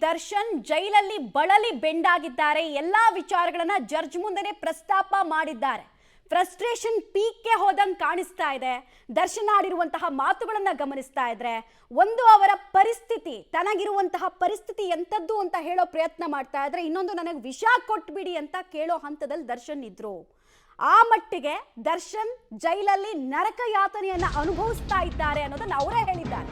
ದರ್ಶನ್ ಜೈಲಲ್ಲಿ ಬಳಲಿ ಬೆಂಡಾಗಿದ್ದಾರೆ. ಎಲ್ಲಾ ವಿಚಾರಗಳನ್ನ ಜಡ್ಜ್ ಮುಂದೆನೆ ಪ್ರಸ್ತಾಪ ಮಾಡಿದ್ದಾರೆ. ಫ್ರಸ್ಟ್ರೇಷನ್ ಪೀಕ್ಗೆ ಹೋದಂಗೆ ಕಾಣಿಸ್ತಾ ಇದೆ. ದರ್ಶನ್ ಆಡಿರುವಂತಹ ಮಾತುಗಳನ್ನ ಗಮನಿಸ್ತಾ ಇದ್ರೆ ಒಂದು ಅವರ ಪರಿಸ್ಥಿತಿ, ತನಗಿರುವಂತಹ ಪರಿಸ್ಥಿತಿ ಎಂತದ್ದು ಅಂತ ಹೇಳೋ ಪ್ರಯತ್ನ ಮಾಡ್ತಾ ಇದ್ರೆ, ಇನ್ನೊಂದು ನನಗೆ ವಿಷ ಕೊಟ್ಬಿಡಿ ಅಂತ ಕೇಳೋ ಹಂತದಲ್ಲಿ ದರ್ಶನ್ ಇದ್ರು. ಆ ಮಟ್ಟಿಗೆ ದರ್ಶನ್ ಜೈಲಲ್ಲಿ ನರಕ ಯಾತನೆಯನ್ನ ಅನುಭವಿಸ್ತಾ ಇದ್ದಾರೆ ಅನ್ನೋದನ್ನ ಅವರೇ ಹೇಳಿದ್ದಾರೆ.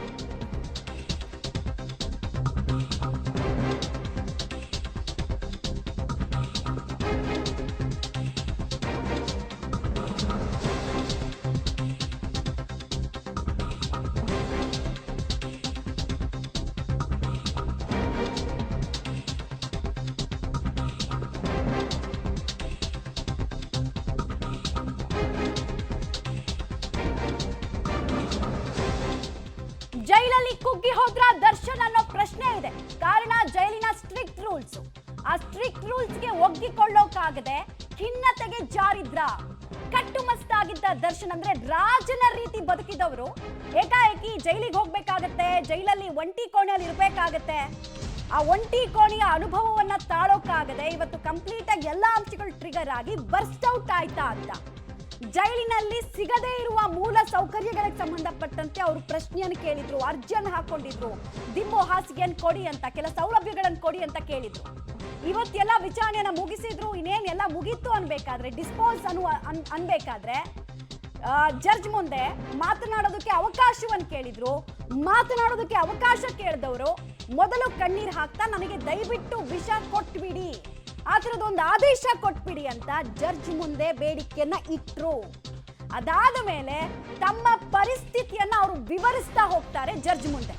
ಜೈಲಲ್ಲಿ ಕುಗ್ಗಿ ಹೋದ್ರ ದರ್ಶನ್ ಅನ್ನೋ ಪ್ರಶ್ನೆ ಇದೆ. ಕಾರಣ ಜೈಲಿನ ಸ್ಟ್ರಿಕ್ಟ್ ರೂಲ್ಸ್. ಆ ಸ್ಟ್ರಿಕ್ಟ್ ರೂಲ್ಸ್ಗೆ ಒಗ್ಗಿಕೊಳ್ಳೋಕಾಗದೆ ಖಿನ್ನತೆಗೆ ಜಾರಿದ್ರ. ಕಟ್ಟುಮಸ್ತಾಗಿದ್ದ ದರ್ಶನ್ ಅಂದ್ರೆ ರಾಜನ ರೀತಿ ಬದುಕಿದವರು ಏಕಾಏಕಿ ಜೈಲಿಗೆ ಹೋಗ್ಬೇಕಾಗತ್ತೆ, ಜೈಲಲ್ಲಿ ಒಂಟಿ ಕೋಣೆಯಲ್ಲಿ ಇರ್ಬೇಕಾಗತ್ತೆ. ಆ ಒಂಟಿ ಕೋಣೆಯ ಅನುಭವವನ್ನ ತಾಳೋಕಾಗದೆ ಇವತ್ತು ಕಂಪ್ಲೀಟ್ ಆಗಿ ಎಲ್ಲಾ ಅಂಶಗಳು ಟ್ರಿಗರ್ ಆಗಿ ಬರ್ಸ್ಟ್ ಔಟ್ ಆಯ್ತಾ ಅಂತ ಜೈಲಿನಲ್ಲಿ ಸಿಗದೇ ಇರುವ ಮೂಲ ಸೌಕರ್ಯಗಳಿಗೆ ಸಂಬಂಧಪಟ್ಟಂತೆ ಅವರು ಪ್ರಶ್ನೆಯನ್ನು ಕೇಳಿದ್ರು, ಅರ್ಜಿಯನ್ನು ಹಾಕೊಂಡಿದ್ರು. ದಿಮ್ಮು ಹಾಸಿಗೆಯನ್ನು ಕೊಡಿ ಅಂತ, ಕೆಲ ಸೌಲಭ್ಯಗಳನ್ನು ಕೊಡಿ ಅಂತ ಕೇಳಿದ್ರು. ಇವತ್ತೆಲ್ಲ ವಿಚಾರಣೆಯನ್ನ ಮುಗಿಸಿದ್ರು. ಇನ್ನೇನೆಲ್ಲ ಮುಗೀತು ಅನ್ಬೇಕಾದ್ರೆ, ಡಿಸ್ಪೋಸ್ ಅನ್ಬೇಕಾದ್ರೆ ಜಡ್ಜ್ ಮುಂದೆ ಮಾತನಾಡೋದಕ್ಕೆ ಅವಕಾಶವನ್ನು ಕೇಳಿದ್ರು. ಮಾತನಾಡೋದಕ್ಕೆ ಅವಕಾಶ ಕೇಳಿದವರು ಮೊದಲು ಕಣ್ಣೀರು ಹಾಕ್ತಾ ನನಗೆ ದಯವಿಟ್ಟು ವಿಷ ಕೊಟ್ಬಿಡಿ, ಆ ಥರದೊಂದು ಆದೇಶ ಕೊಟ್ಬಿಡಿ ಅಂತ ಜಡ್ಜ್ ಮುಂದೆ ಬೇಡಿಕೆಯನ್ನ ಇಟ್ರು. ಅದಾದ ಮೇಲೆ ತಮ್ಮ ಪರಿಸ್ಥಿತಿಯನ್ನ ಅವರು ವಿವರಿಸ್ತಾ ಹೋಗ್ತಾರೆ ಜಡ್ಜ್ ಮುಂದೆ.